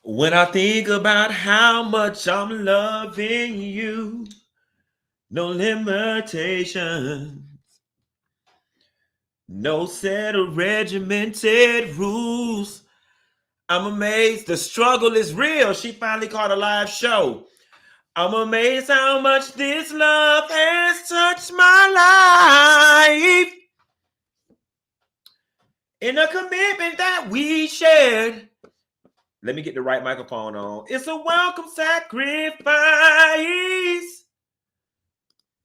When I think about how much I'm loving you, no limitations, no set of regimented rules. I'm amazed the struggle is real. She finally caught a live show. I'm amazed how much this love has touched my life. In the commitment that we shared. Let me get the right microphone on. It's a welcome sacrifice.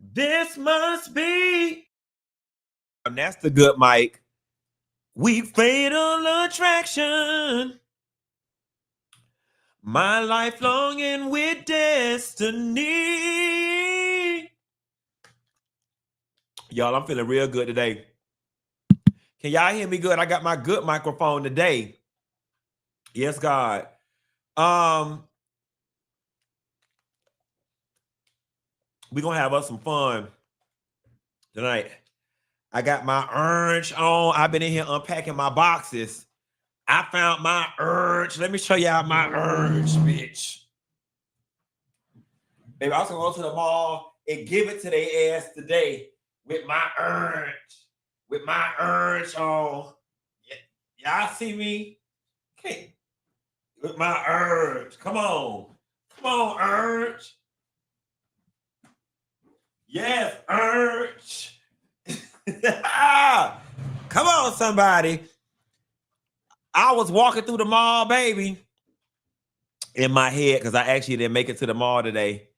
This must be. And that's the good mic. We fatal attraction. My life longing with destiny. Y'all, I'm feeling real good today. Can y'all hear me good? I got my good microphone today. Yes, God. We're gonna have us some fun tonight. I got my orange on. I've been in here unpacking my boxes. I found my urge. Let me show y'all my urge, bitch. Baby, I was gonna go to the mall and give it to their ass today with my urge. With my urge on. Y'all see me? Okay. With my urge. Come on. Come on, urge. Yes, urge. Come on, somebody. I was walking through the mall, baby, in my head, because I actually didn't make it to the mall today.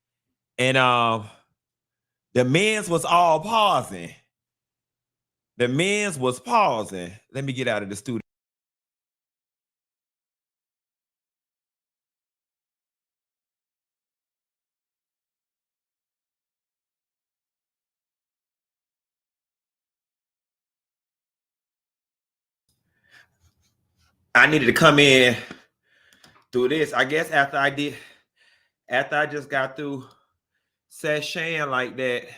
And the men's was all pausing. The men's was pausing. Let me get out of the studio. I needed to come in through this. I guess after I just got through sashaying like that.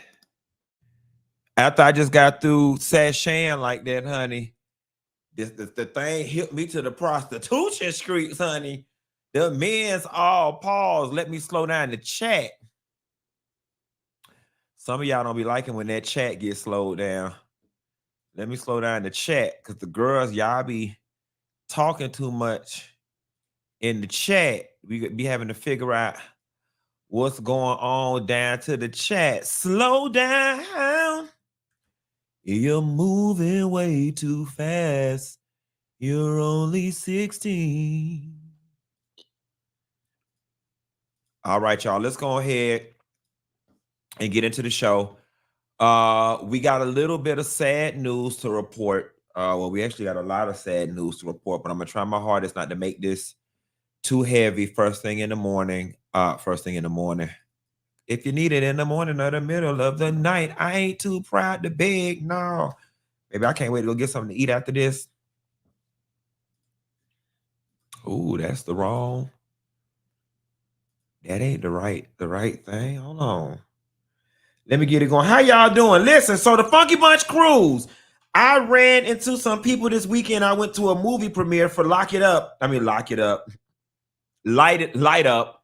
After I just got through sashaying like that, honey, the thing hit me to the prostitution streets, honey. The men's all pause. Let me slow down the chat. Some of y'all don't be liking when that chat gets slowed down. Let me slow down the chat because the girls, y'all be talking too much in the chat. We be having to figure out what's going on down to the chat. Slow down. You're moving way too fast. You're only 16. All right, y'all. Let's go ahead and get into the show. We got a little bit of sad news to report. Well, we actually got a lot of sad news to report, but I'm gonna try my hardest not to make this too heavy first thing in the morning. First thing in the morning. If you need it in the morning or the middle of the night, I ain't too proud to beg. No. Maybe I can't wait to go get something to eat after this. Ooh, that's the wrong. That ain't the right thing. Hold on. Let me get it going. How y'all doing? Listen, so the Funky Bunch Cruise. I ran into some people this weekend. I went to a movie premiere for Lock It Up. Lock It Up. Light Up.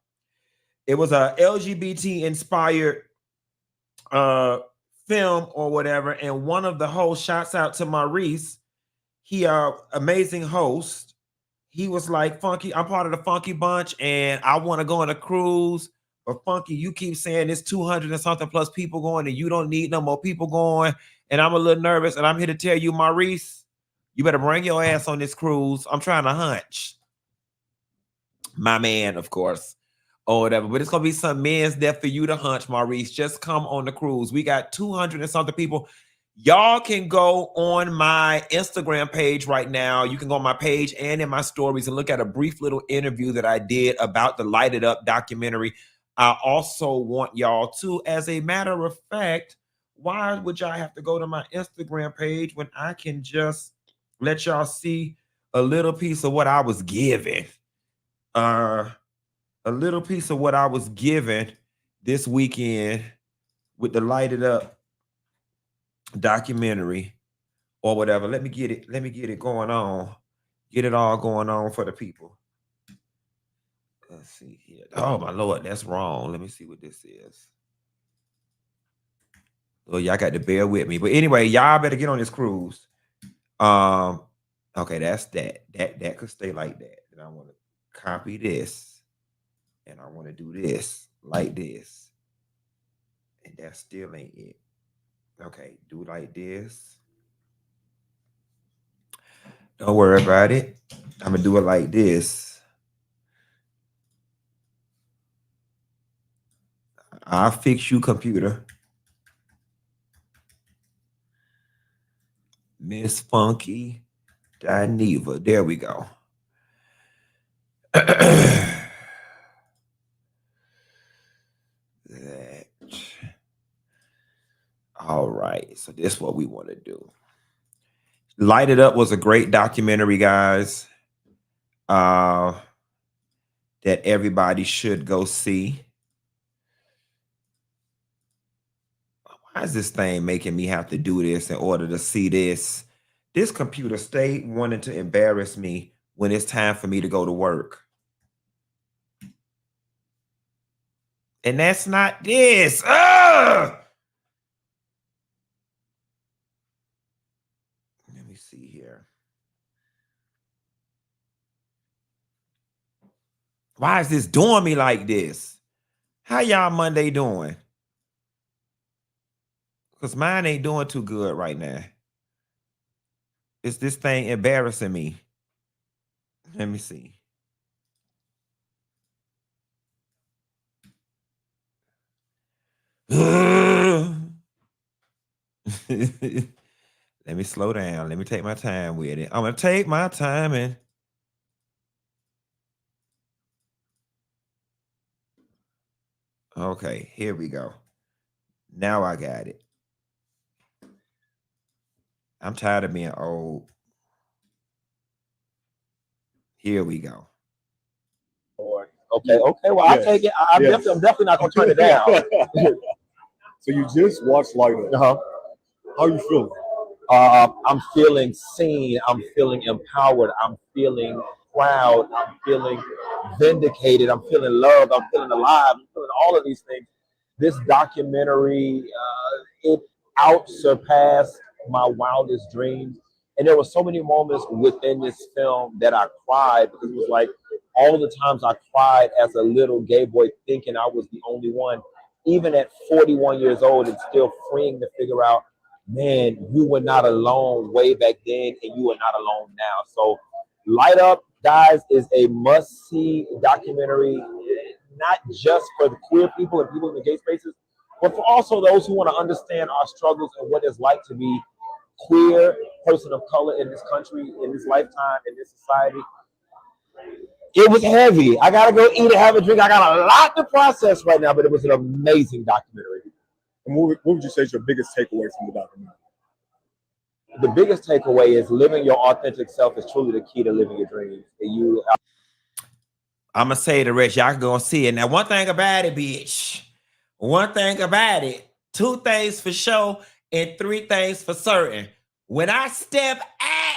It was a LGBT inspired film or whatever. And one of the hosts, shouts out to Maurice. He amazing host. He was like, Funky, I'm part of the Funky Bunch and I want to go on a cruise. Or Funky, you keep saying it's 200 and something plus people going and you don't need no more people going. And I'm a little nervous and I'm here to tell you, Maurice, you better bring your ass on this cruise. I'm trying to hunch. My man, of course, or whatever. But it's going to be some men's death for you to hunch, Maurice. Just come on the cruise. We got 200 and something people. Y'all can go on my Instagram page right now. You can go on my page and in my stories and look at a brief little interview that I did about the Light It Up documentary. I also want y'all to, as a matter of fact, why would y'all have to go to my Instagram page when I can just let y'all see a little piece of what I was given? A little piece of what I was given this weekend with the Light It Up documentary or whatever. Let me get it going on. Get it all going on for the people. Let's see here. Oh my Lord, that's wrong. Let me see what this is. Well, y'all got to bear with me. But anyway, y'all better get on this cruise. Okay, that's that. That could stay like that. And I want to copy this. And I want to do this like this. And that still ain't it. Okay, do like this. Don't worry about it. I'm gonna do it like this. I'll fix you, computer. Miss Funky Dineva. There we go. That. All right. So this is what we want to do. Light It Up was a great documentary, guys. That everybody should go see. Why is this thing making me have to do this in order to see this? This computer stay wanting to embarrass me when it's time for me to go to work. And that's not this. Ugh! Let me see here. Why is this doing me like this? How y'all Monday doing? Because mine ain't doing too good right now. Is this thing embarrassing me? Let me see. Let me slow down. Let me take my time with it. I'm going to take my time and... Okay, here we go. Now I got it. I'm tired of being old. Here we go. Okay. Well, yes. I'll take it. I'm definitely not going to turn it down. So you just watched Light Up. How are you feeling? I'm feeling seen. I'm feeling empowered. I'm feeling proud. I'm feeling vindicated. I'm feeling loved. I'm feeling alive. I'm feeling all of these things. This documentary, it out surpassed my wildest dreams. And there were so many moments within this film that I cried because it was like all the times I cried as a little gay boy thinking I was the only one. Even at 41 years old, it's still freeing to figure out, man, you were not alone way back then and you are not alone now. So Light Up, guys, is a must-see documentary, not just for the queer people and people in the gay spaces, but for also those who want to understand our struggles and what it's like to be queer, person of color in this country, in this lifetime, in this society. It was heavy. I gotta go eat and have a drink. I got a lot to process right now, but it was an amazing documentary. And what would you say is your biggest takeaway from the documentary? The biggest takeaway is living your authentic self is truly the key to living your dreams. I'm gonna say the rest. Y'all can go and see it. Now, one thing about it, bitch. One thing about it. 2 things for sure and 3 things for certain. When I step at,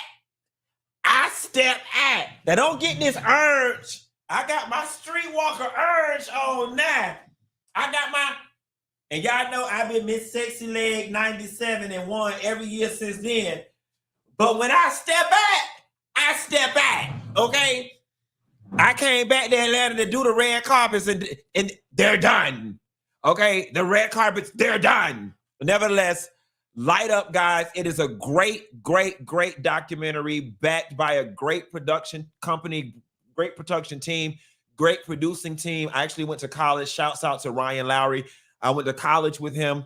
I step at. Now, don't get this urge. I got my streetwalker urge on now. I got my, and y'all know I've been Miss Sexy Leg 97 and won every year since then. But when I step at, I step at. Okay? I came back to Atlanta to do the red carpets and they're done. Okay? The red carpets, they're done. Nevertheless, Light Up, guys. It is a great, great, great documentary backed by a great production company, great production team, great producing team. I actually went to college. Shouts out to Ryan Lowry. I went to college with him.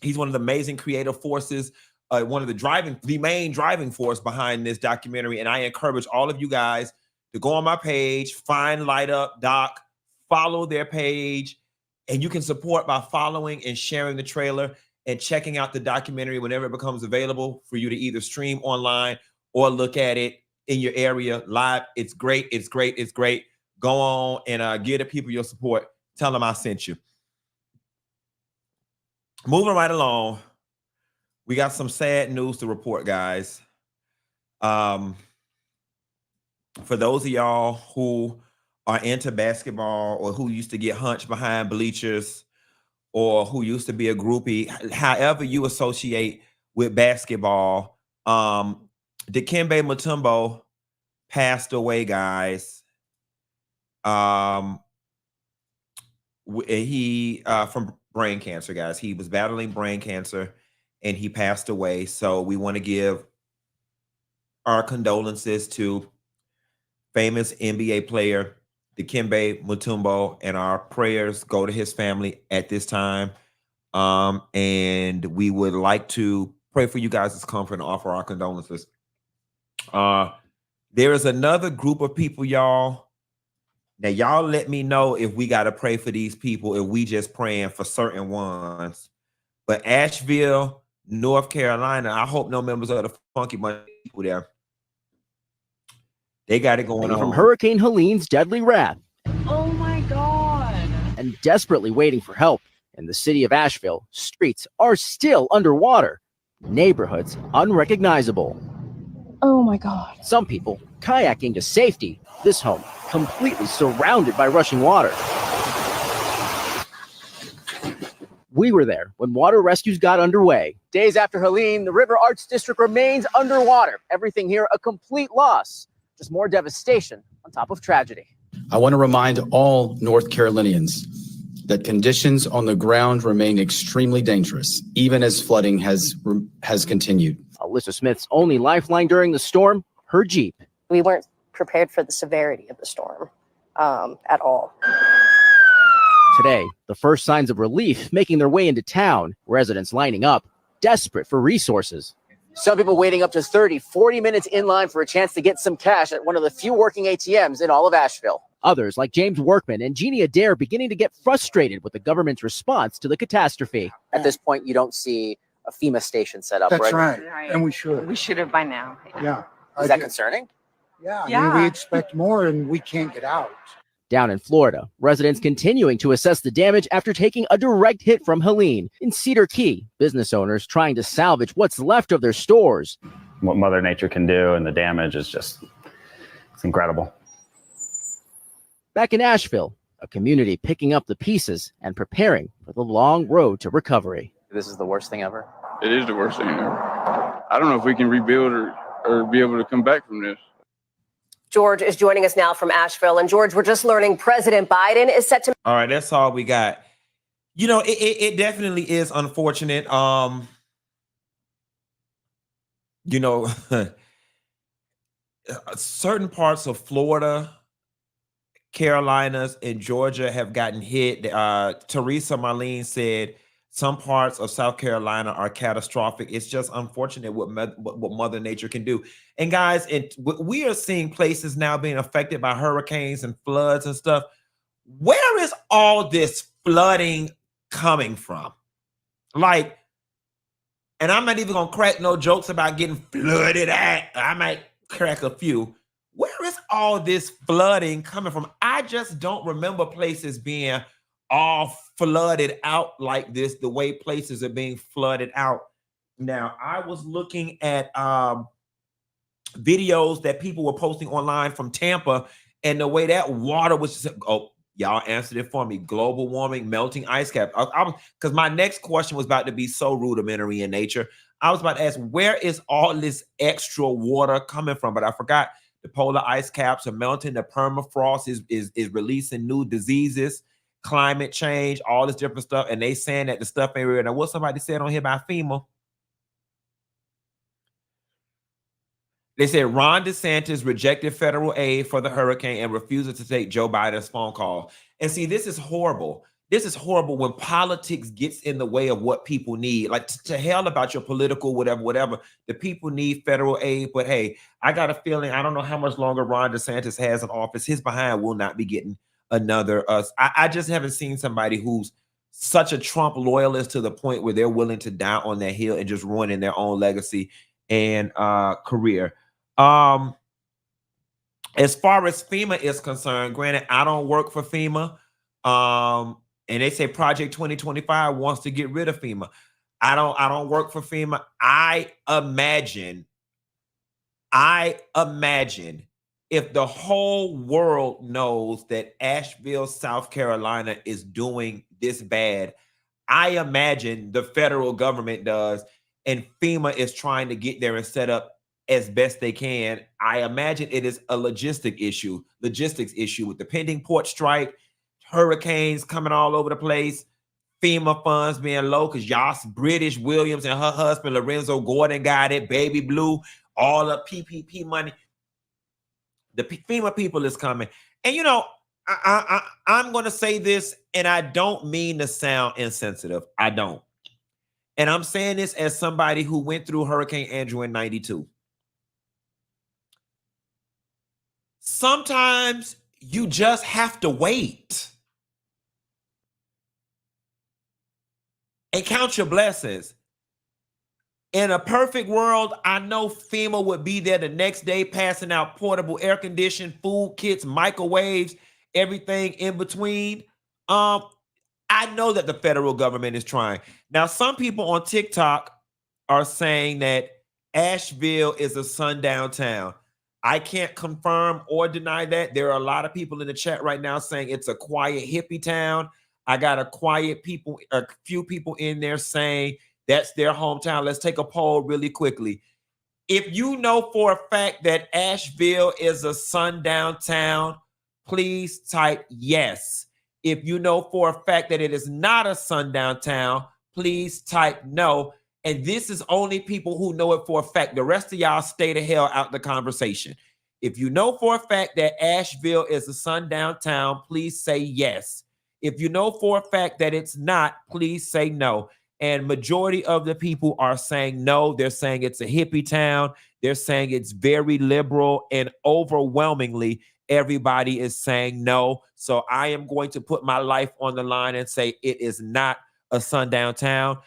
He's one of the amazing creative forces, one of the main driving force behind this documentary. And I encourage all of you guys to go on my page, find Light Up Doc, follow their page, and you can support by following and sharing the trailer and checking out the documentary whenever it becomes available for you to either stream online or look at it in your area live. It's great. It's great. It's great. Go on and give the people your support. Tell them I sent you. Moving right along, we got some sad news to report, guys. For those of y'all who are into basketball or who used to get hunched behind bleachers or who used to be a groupie, however you associate with basketball, Dikembe Mtumbu passed away, guys. He from brain cancer, guys. He was battling brain cancer and he passed away. So we want to give our condolences to famous NBA player Dikembe Mtumbu, and our prayers go to his family at this time. And we would like to pray for you guys' comfort and offer our condolences. There is another group of people, y'all. Now, y'all let me know if we got to pray for these people, if we just praying for certain ones. But Asheville, North Carolina, I hope no members of the Funky Bunch people there. They got it going on. From Hurricane Helene's deadly wrath. Oh my God. And desperately waiting for help. In the city of Asheville, streets are still underwater. Neighborhoods unrecognizable. Oh my God. Some people kayaking to safety. This home completely surrounded by rushing water. We were there when water rescues got underway. Days after Helene, the River Arts District remains underwater. Everything here a complete loss. Just more devastation on top of tragedy. I want to remind all North Carolinians that conditions on the ground remain extremely dangerous, even as flooding has continued. Alyssa Smith's only lifeline during the storm, her Jeep. We weren't prepared for the severity of the storm at all. Today, the first signs of relief making their way into town, residents lining up, desperate for resources. Some people waiting up to 30, 40 minutes in line for a chance to get some cash at one of the few working ATMs in all of Asheville. Others, like James Workman and Jeannie Adair, beginning to get frustrated with the government's response to the catastrophe. At this point, you don't see a FEMA station set up, That's right? right. And we should. We should have by now. Yeah. Is that concerning? Yeah. I Yeah. mean, we expect more and we can't get out. Down in Florida, residents continuing to assess the damage after taking a direct hit from Helene. In Cedar Key, business owners trying to salvage what's left of their stores. What Mother Nature can do and the damage is just, it's incredible. Back in Asheville, a community picking up the pieces and preparing for the long road to recovery. This is the worst thing ever. It is the worst thing ever. I don't know if we can rebuild or be able to come back from this. George is joining us now from Asheville. And George, we're just learning President Biden is set to... All right, that's all we got. You know, it definitely is unfortunate. You know, certain parts of Florida, Carolinas, and Georgia have gotten hit. Teresa Marlene said some parts of South Carolina are catastrophic. It's just unfortunate what Mother Nature can do. And guys, we are seeing places now being affected by hurricanes and floods and stuff. Where is all this flooding coming from? Like, and I'm not even gonna crack no jokes about getting flooded at. I might crack a few. Where is all this flooding coming from? I just don't remember places being all flooded out like this, the way places are being flooded out. Now, I was looking at videos that people were posting online from Tampa, and the way that water was just, oh, y'all answered it for me. Global warming, melting ice cap. Because my next question was about to be so rudimentary in nature. I was about to ask, where is all this extra water coming from? But I forgot. The polar ice caps are melting. The permafrost is releasing new diseases, climate change, all this different stuff. And they saying that the stuff ain't real. Now, what somebody said on here about FEMA? They said Ron DeSantis rejected federal aid for the hurricane and refuses to take Joe Biden's phone call. And see, this is horrible. This is horrible when politics gets in the way of what people need. Like, to hell about your political whatever. The people need federal aid. But hey, I got a feeling, I don't know how much longer Ron DeSantis has in office. His behind will not be getting another. I just haven't seen somebody who's such a Trump loyalist to the point where they're willing to die on that hill and just ruining their own legacy and career. As far as FEMA is concerned, granted, I don't work for FEMA. And they say Project 2025 wants to get rid of FEMA. I don't work for FEMA. I imagine if the whole world knows that Asheville, South Carolina is doing this bad, I imagine the federal government does, and FEMA is trying to get there and set up as best they can. I imagine it is a logistics issue with the pending port strike, hurricanes coming all over the place, FEMA funds being low because Yas British Williams and her husband Lorenzo Gordon got it, Baby Blue, all the PPP money. The FEMA people is coming. And you know, I'm going to say this, and I don't mean to sound insensitive. I don't. And I'm saying this as somebody who went through Hurricane Andrew in 92. Sometimes you just have to wait and count your blessings. In a perfect world, I know FEMA would be there the next day passing out portable air conditioning, food kits, microwaves, everything in between. I know that the federal government is trying. Now, some people on TikTok are saying that Asheville is a sundown town. I can't confirm or deny that. There are a lot of people in the chat right now saying it's a quiet hippie town. I got a few people in there saying that's their hometown. Let's take a poll really quickly. If you know for a fact that Asheville is a sundown town, please type yes. If you know for a fact that it is not a sundown town, please type no. And this is only people who know it for a fact. The rest of y'all stay the hell out the conversation. If you know for a fact that Asheville is a sundown town, please say yes. If you know for a fact that it's not, please say no. And majority of the people are saying no. They're saying it's a hippie town. They're saying it's very liberal, and overwhelmingly, everybody is saying no. So I am going to put my life on the line and say it is not a sundown town.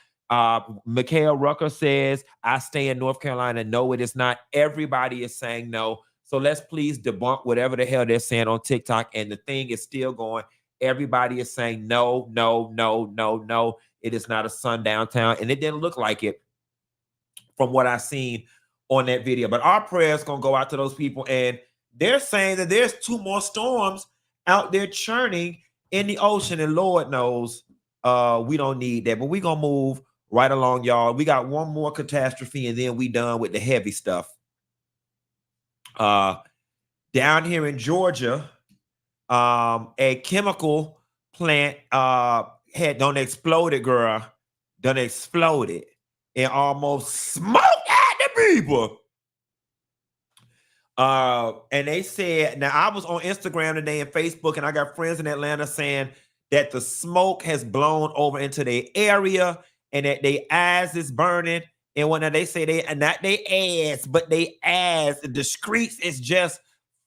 Mikhail Rucker says, I stay in North Carolina. No, it is not. Everybody is saying no. So let's please debunk whatever the hell they're saying on TikTok. And the thing is still going. Everybody is saying no, no, no, no, no. It is not a sundown town. And it didn't look like it from what I seen on that video. But our prayers going to go out to those people. And they're saying that there's 2 more storms out there churning in the ocean. And Lord knows we don't need that. But we're going to move right along, y'all. We got one more catastrophe, and then we done with the heavy stuff. Down here in Georgia, a chemical plant done exploded and almost smoked at the people. And they said, now I was on Instagram today and Facebook, and I got friends in Atlanta saying that the smoke has blown over into their area and that their eyes is burning. And when they say they, and not their ass, but their ass, the streets is just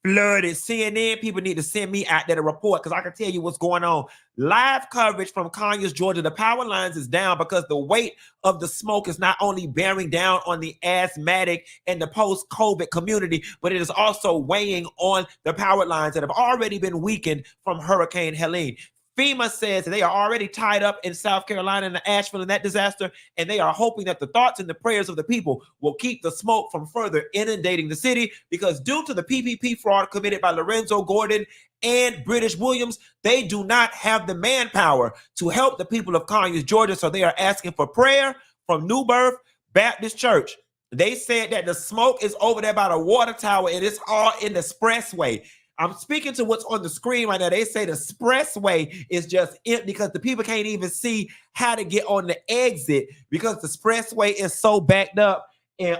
flooded. CNN people need to send me out there to report, because I can tell you what's going on. Live coverage from Conyers, Georgia. The power lines is down because the weight of the smoke is not only bearing down on the asthmatic and the post-COVID community, but it is also weighing on the power lines that have already been weakened from Hurricane Helene. FEMA says they are already tied up in South Carolina and Asheville in that disaster, and they are hoping that the thoughts and the prayers of the people will keep the smoke from further inundating the city, because due to the PPP fraud committed by Lorenzo Gordon and British Williams, they do not have the manpower to help the people of Conyers, Georgia, so they are asking for prayer from New Birth Baptist Church. They said that the smoke is over there by the water tower, and it's all in the expressway. I'm speaking to what's on the screen right now. They say the expressway is just empty because the people can't even see how to get on the exit because the expressway is so backed up. And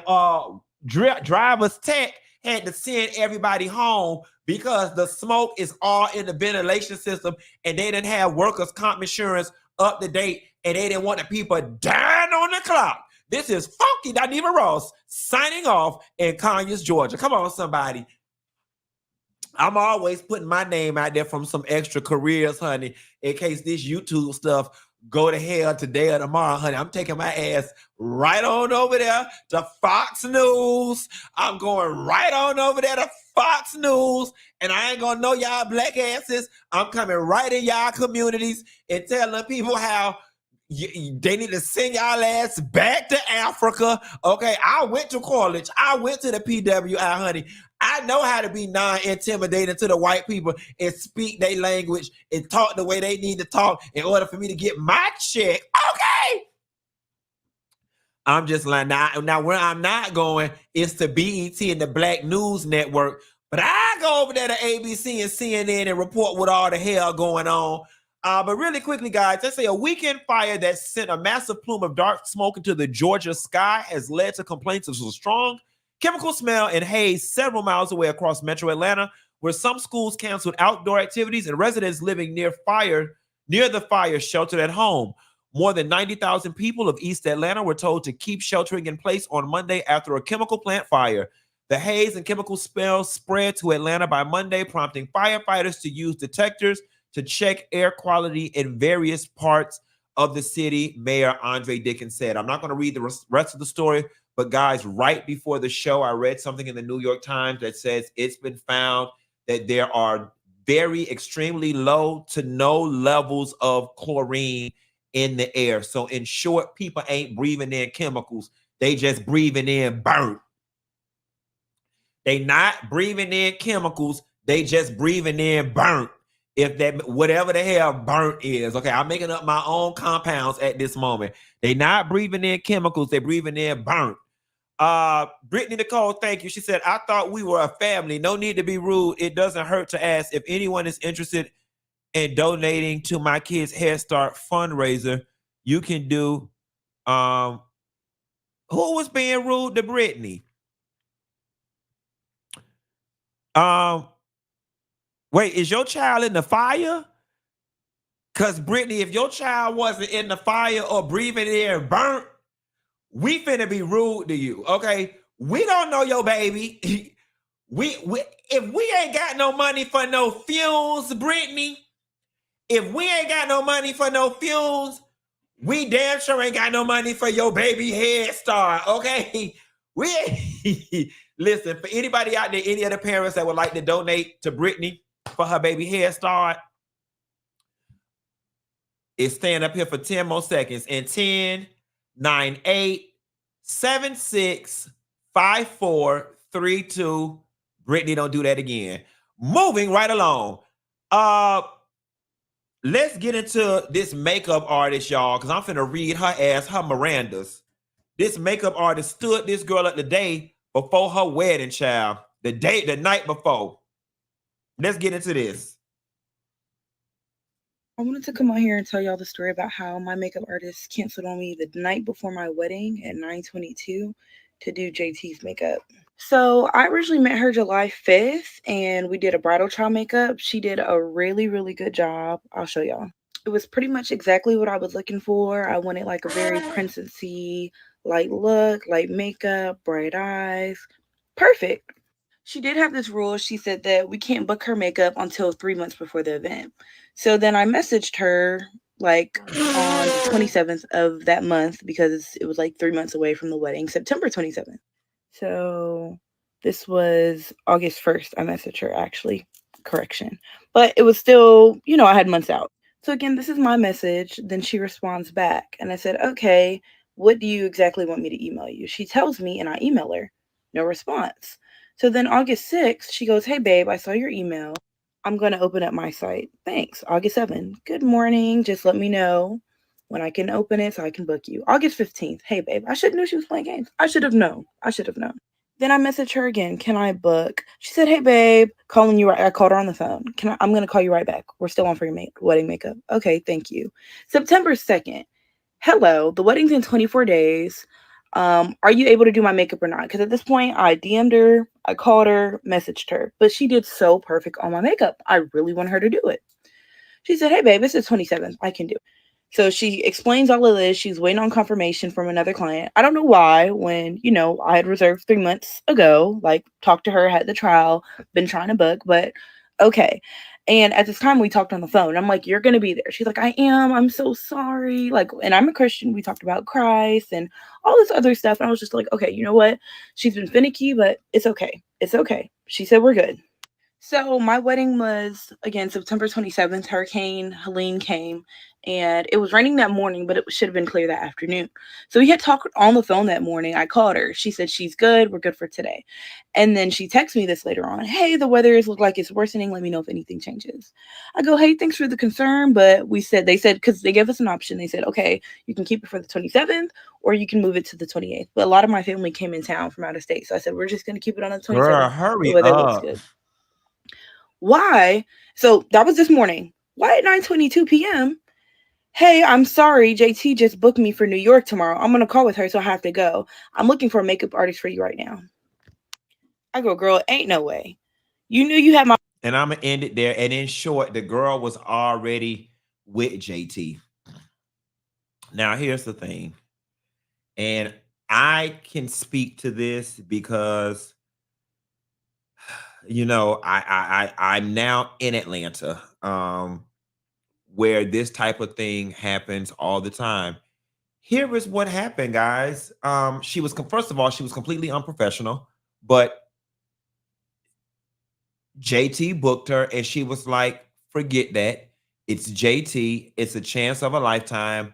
driver's tech had to send everybody home because the smoke is all in the ventilation system, and they didn't have workers' comp insurance up to date, and they didn't want the people dying on the clock. This is Funky Dineva Ross signing off in Conyers, Georgia. Come on, somebody. I'm always putting my name out there from some extra careers, honey, in case this YouTube stuff go to hell today or tomorrow, honey. I'm taking my ass right on over there to Fox News. I'm going right on over there to Fox News, and I ain't gonna know y'all black asses. I'm coming right in y'all communities and telling people how they need to send y'all ass back to Africa. Okay, I went to college. I went to the PWI, honey. I know how to be non-intimidating to the white people and speak their language and talk the way they need to talk in order for me to get my check. Okay. I'm just like, now where I'm not going is to BET and the Black News Network, but I go over there to ABC and CNN and report what all the hell going on. But really quickly, guys, let's say a weekend fire that sent a massive plume of dark smoke into the Georgia sky has led to complaints of a strong chemical smell and haze several miles away across metro Atlanta, where some schools canceled outdoor activities and residents living near the fire sheltered at home. More than 90,000 people of East Atlanta were told to keep sheltering in place on Monday after a chemical plant fire. The haze and chemical smell spread to Atlanta by Monday, prompting firefighters to use detectors to check air quality in various parts of the city, Mayor Andre Dickens said. I'm not going to read the rest of the story, but guys, right before the show, I read something in the New York Times that says it's been found that there are very extremely low to no levels of chlorine in the air. So in short, people ain't breathing in chemicals. They just breathing in burnt. They not breathing in chemicals. They just breathing in burnt. If that, whatever the hell burnt is. Okay, I'm making up my own compounds at this moment. They not breathing in chemicals. They breathing in burnt. Brittany Nicole, thank you. She said, I thought we were a family. No need to be rude. It doesn't hurt to ask. If anyone is interested in donating to my kids' Head Start fundraiser, you can do. Who was being rude to Brittany? Wait, is your child in the fire? Because Brittany, if your child wasn't in the fire or breathing air burnt, we finna be rude to you. Okay, we don't know your baby. we if we ain't got no money for no fumes, Brittany. If we ain't got no money for no fumes, we damn sure ain't got no money for your baby Head Start, okay? We listen, for anybody out there, any other parents that would like to donate to Brittany for her baby Head Start, it's staying up here for 10 more seconds. In 10, 9, 8, 7, 6, 5, 4, 3, 2. Brittany, don't do that again. Moving right along. Let's get into this makeup artist, y'all, because I'm finna read her Miranda's. This makeup artist stood this girl up the day before her wedding, child. The night before. Let's get into this. I wanted to come on here and tell y'all the story about how my makeup artist canceled on me the night before my wedding at 9:22 to do JT's makeup. So I originally met her July 5th and we did a bridal trial makeup. She did a really, really good job. I'll show y'all. It was pretty much exactly what I was looking for. I wanted like a very princessy, light look, light makeup, bright eyes. Perfect. She did have this rule. She said that we can't book her makeup until 3 months before the event. So then I messaged her like on the 27th of that month because it was like 3 months away from the wedding, September 27th. So this was August 1st. I messaged her, actually. Correction. But it was still, I had months out. So again, this is my message. Then she responds back. And I said, okay, what do you exactly want me to email you? She tells me and I email her. No response. So then August 6th, she goes, hey, babe, I saw your email. I'm going to open up my site. Thanks. August 7th. Good morning. Just let me know when I can open it so I can book you. August 15th. Hey, babe, I should have known she was playing games. I should have known. Then I messaged her again. Can I book? She said, hey, babe, calling you right. I called her on the phone. I'm going to call you right back. We're still on for your wedding makeup. Okay, thank you. September 2nd. Hello, the wedding's in 24 days. Are you able to do my makeup or not? Because at this point, I DM'd her, I called her, messaged her, but she did so perfect on my makeup. I really want her to do it. She said, hey, babe, it's the 27th. I can do it. So she explains all of this. She's waiting on confirmation from another client. I don't know why when, I had reserved 3 months ago, like talked to her, had the trial, been trying to book, but okay. And at this time we talked on the phone. I'm like, you're going to be there. She's like, I am. I'm so sorry. Like, and I'm a Christian. We talked about Christ and all this other stuff. And I was just like, okay, you know what? She's been finicky, but it's okay. It's okay. She said, we're good. So my wedding was, again, September 27th. Hurricane Helene came, and it was raining that morning, but it should have been clear that afternoon. So we had talked on the phone that morning. I called her. She said she's good. We're good for today. And then she texted me this later on. Hey, the weather is look like it's worsening. Let me know if anything changes. I go, hey, thanks for the concern. But they said, because they gave us an option. They said, okay, you can keep it for the 27th or you can move it to the 28th. But a lot of my family came in town from out of state. So I said, we're just going to keep it on the 27th. Girl, hurry the weather looks up. good. Why? So that was this morning. Why at 9:22 p.m.? Hey, I'm sorry. JT just booked me for New York tomorrow. I'm going to call with her, so I have to go. I'm looking for a makeup artist for you right now. I go, girl, ain't no way. You knew you had my... And I'm going to end it there. And in short, the girl was already with JT. Now, here's the thing. And I can speak to this because... You know, I'm now in Atlanta, where this type of thing happens all the time. Here is what happened, guys. First of all, she was completely unprofessional, but JT booked her and she was like, forget that. It's JT. It's a chance of a lifetime.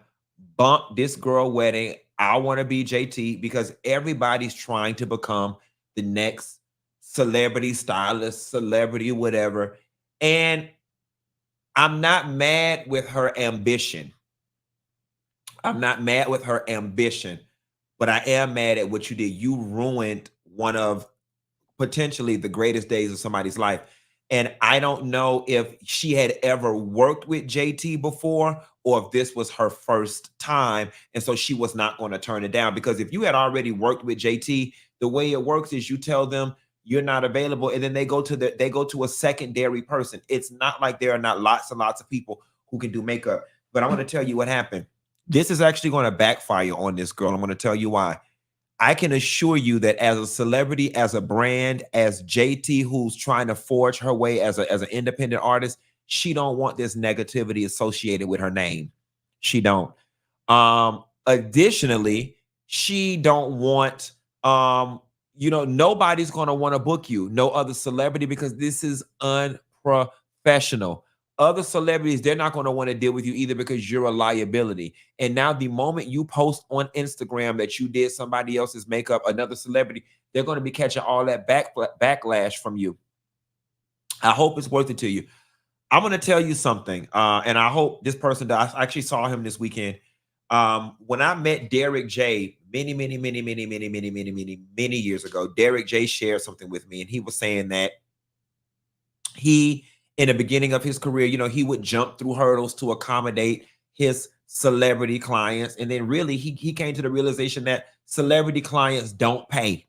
Bump this girl wedding. I want to be JT because everybody's trying to become the next celebrity stylist, celebrity, whatever. And I'm not mad with her ambition. I'm not mad with her ambition, but I am mad at what you did. You ruined one of potentially the greatest days of somebody's life. And I don't know if she had ever worked with JT before or if this was her first time. And so she was not going to turn it down, because if you had already worked with JT, the way it works is you tell them you're not available, and then they go to a secondary person. It's not like there are not lots and lots of people who can do makeup. But I'm going to tell you what happened. This is actually going to backfire on this girl. I'm going to tell you why. I can assure you that as a celebrity, as a brand, as JT, who's trying to forge her way as an independent artist, she don't want this negativity associated with her name. She don't. Additionally, she don't want, nobody's going to want to book you, no other celebrity, because this is unprofessional. Other celebrities, they're not going to want to deal with you either because you're a liability. And now the moment you post on Instagram that you did somebody else's makeup, another celebrity, they're going to be catching all that backlash from you. I hope it's worth it to you. I'm going to tell you something, and I hope this person does. I actually saw him this weekend. When I met Derek J many years ago, Derek J shared something with me, and he was saying that in the beginning of his career, he would jump through hurdles to accommodate his celebrity clients. And then really he came to the realization that celebrity clients don't pay.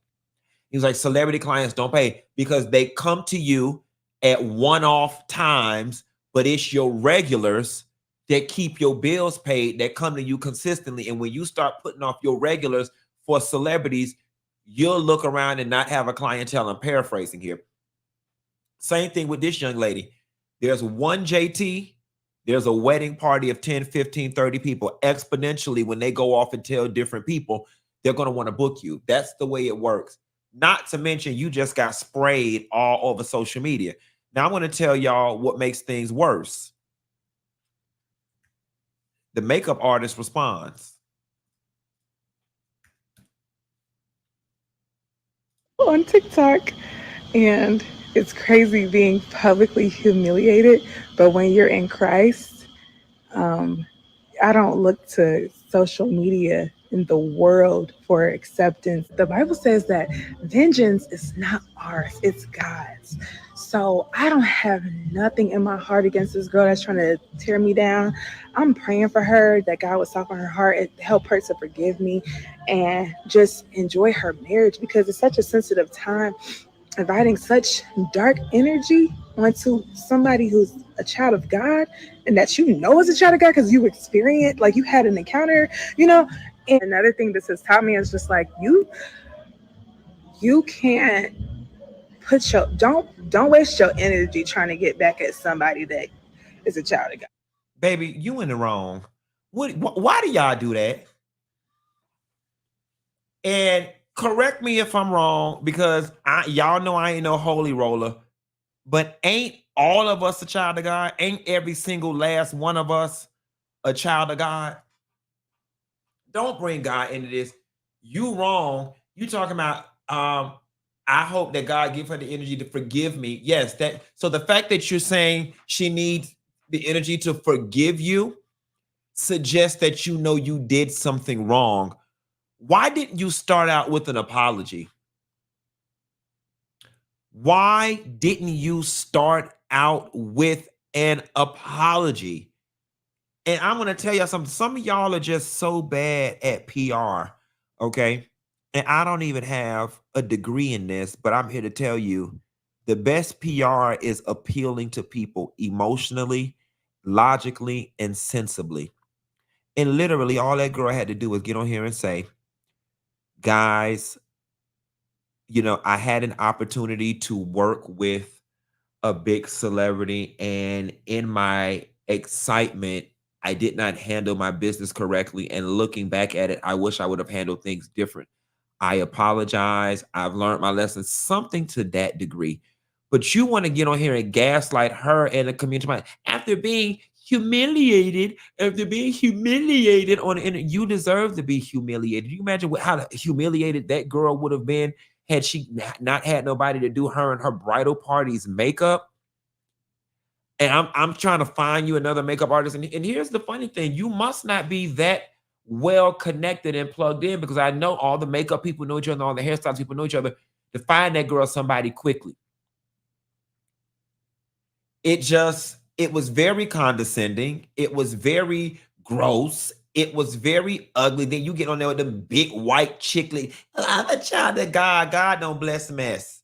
He was like, celebrity clients don't pay because they come to you at one-off times, but it's your regulars that keep your bills paid, that come to you consistently. And when you start putting off your regulars for celebrities, you'll look around and not have a clientele. I'm paraphrasing here. Same thing with this young lady. There's one JT, there's a wedding party of 10, 15, 30 people. Exponentially, when they go off and tell different people, they're going to want to book you. That's the way it works. Not to mention, you just got sprayed all over social media. Now, I'm going to tell y'all what makes things worse. The makeup artist responds. On TikTok, and it's crazy being publicly humiliated, but when you're in Christ, I don't look to social media in the world for acceptance. The Bible says that vengeance is not ours, it's God's. So I don't have nothing in my heart against this girl that's trying to tear me down. I'm praying for her, that God would soften her heart and help her to forgive me and just enjoy her marriage, because it's such a sensitive time, inviting such dark energy onto somebody who's a child of God and that is a child of God because you experienced, like you had an encounter, And another thing this has taught me is just like you can't don't waste your energy trying to get back at somebody that is a child of God. Baby, you in the wrong. Why do y'all do that? And correct me if I'm wrong, because y'all know I ain't no holy roller, But ain't all of us a child of God? Ain't every single last one of us a child of God? Don't bring God into this. You wrong. You talking about I hope that God give her the energy to forgive me. Yes, that so the fact that you're saying she needs the energy to forgive you suggests that you know you did something wrong. Why didn't you start out with an apology? Why didn't you start out with an apology? And I'm going to tell y'all something. Some of y'all are just so bad at PR, okay? And I don't even have a degree in this, but I'm here to tell you the best PR is appealing to people emotionally, logically, and sensibly. And literally all that girl had to do was get on here and say, guys, you know, I had an opportunity to work with a big celebrity, and in my excitement, I did not handle my business correctly. And looking back at it, I wish I would have handled things different. I apologize. I've learned my lesson, something to that degree. But you want to get on here and gaslight her and the community after being humiliated, on the internet. You deserve to be humiliated. You imagine how humiliated that girl would have been had she not had nobody to do her and her bridal party's makeup. And I'm trying to find you another makeup artist. And here's the funny thing. You must not be that well connected and plugged in, because I know all the makeup people know each other, all the hairstyles people know each other, to find that girl somebody quickly. It was very condescending. It was very gross. It was very ugly. Then you get on there with them big white chickly. I'm a child of God. God don't bless mess.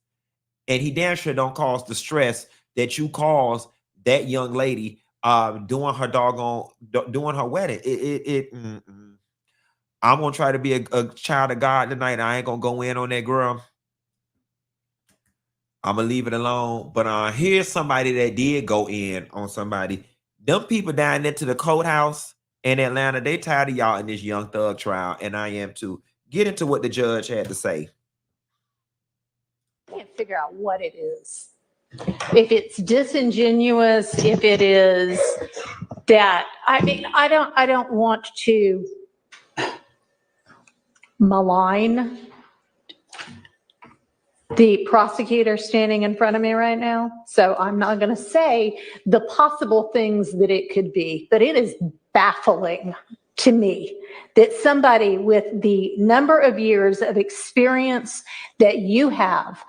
And he damn sure don't cause the stress that you cause that young lady doing her wedding. I'm gonna try to be a child of God tonight. I ain't gonna go in on that girl. I'm gonna leave it alone. But here's somebody that did go in on somebody. Them people down there to the courthouse in Atlanta, they tired of y'all in this Young Thug trial, and I am too. Get into what the judge had to say. I can't figure out what it is. If it's disingenuous, if it is that, I mean, I don't want to malign the prosecutor standing in front of me right now. So I'm not going to say the possible things that it could be, but it is baffling to me that somebody with the number of years of experience that you have,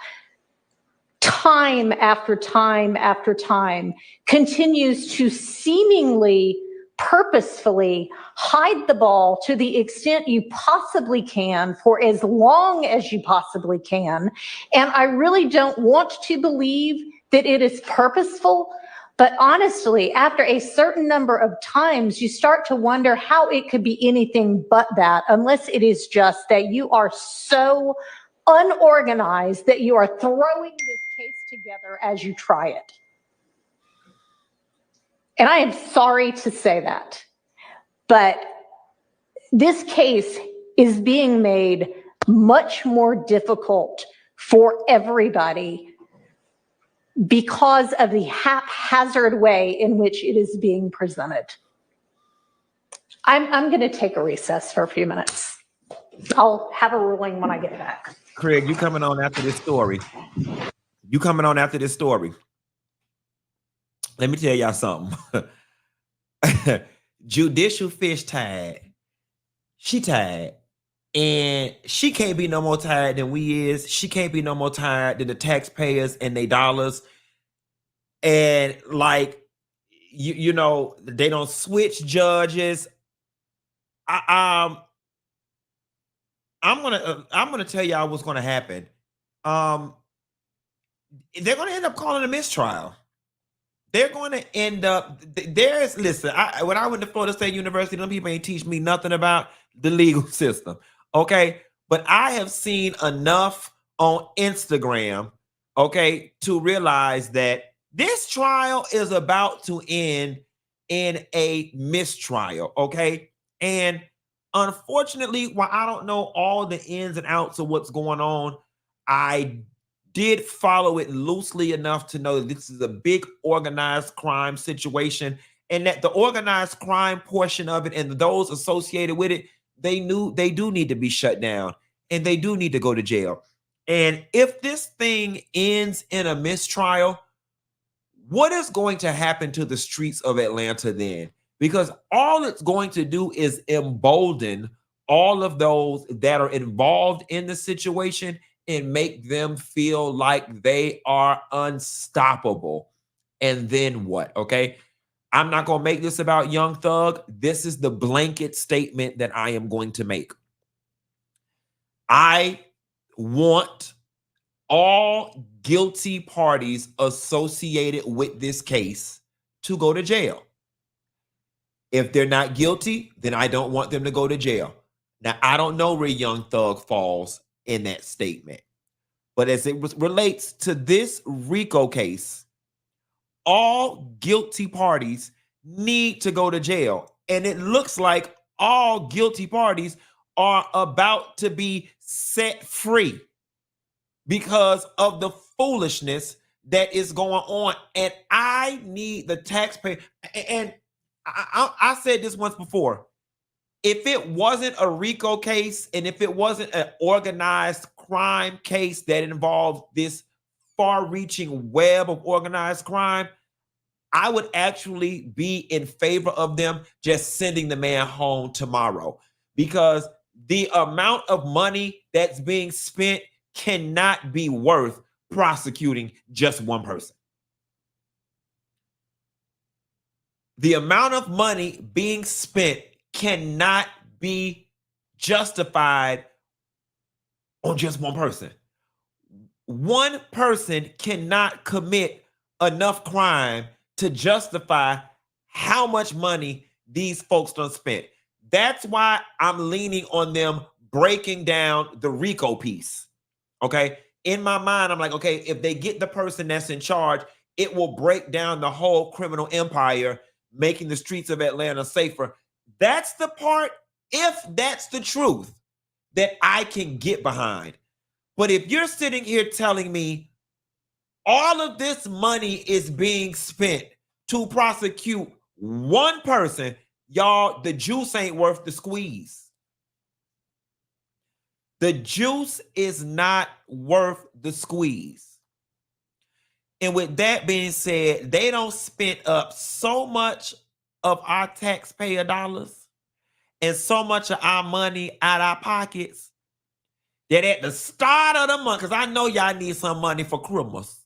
time after time after time, continues to seemingly purposefully hide the ball to the extent you possibly can for as long as you possibly can. And I really don't want to believe that it is purposeful. But honestly, after a certain number of times, you start to wonder how it could be anything but that, unless it is just that you are so unorganized that you are throwing this case together as you try it. And I am sorry to say that, but this case is being made much more difficult for everybody because of the haphazard way in which it is being presented. I'm going to take a recess for a few minutes. I'll have a ruling when I get back. Craig, you coming on after this story. Let me tell y'all something. Judicial fish tied. She tied. And she can't be no more tired than we is. She can't be no more tired than the taxpayers and their dollars. And like, you know, they don't switch judges. I'm gonna tell y'all what's gonna happen. They're gonna end up calling a mistrial. They're going to end up listen, when I went to Florida State University, them people ain't teach me nothing about the legal system. Okay. But I have seen enough on Instagram, okay, to realize that this trial is about to end in a mistrial. Okay. And unfortunately, while I don't know all the ins and outs of what's going on, I did follow it loosely enough to know that this is a big organized crime situation, and that the organized crime portion of it and those associated with it, they knew they do need to be shut down and they do need to go to jail. And if this thing ends in a mistrial, what is going to happen to the streets of Atlanta then? Because all it's going to do is embolden all of those that are involved in the situation and make them feel like they are unstoppable. And then what? Okay. I'm not going to make this about Young Thug. This is the blanket statement that I am going to make. I want all guilty parties associated with this case to go to jail. If they're not guilty, then I don't want them to go to jail. Now, I don't know where Young Thug falls in that statement, but as it relates to this RICO case, all guilty parties need to go to jail. And it looks like all guilty parties are about to be set free because of the foolishness that is going on. And I need the taxpayer. And I said this once before. If it wasn't a RICO case and if it wasn't an organized crime case that involved this far-reaching web of organized crime, I would actually be in favor of them just sending the man home tomorrow, because the amount of money that's being spent cannot be worth prosecuting just one person. The amount of money being spent cannot be justified on just one person. One person cannot commit enough crime to justify how much money these folks done spent. That's why I'm leaning on them breaking down the RICO piece. Okay. In my mind, I'm like, okay, if they get the person that's in charge, it will break down the whole criminal empire, making the streets of Atlanta safer. That's the part, if that's the truth, that I can get behind. But if you're sitting here telling me all of this money is being spent to prosecute one person, y'all, the juice ain't worth the squeeze. The juice is not worth the squeeze. And with that being said, they don't spend up so much of our taxpayer dollars and so much of our money out our pockets that at the start of the month, because I know y'all need some money for Christmas.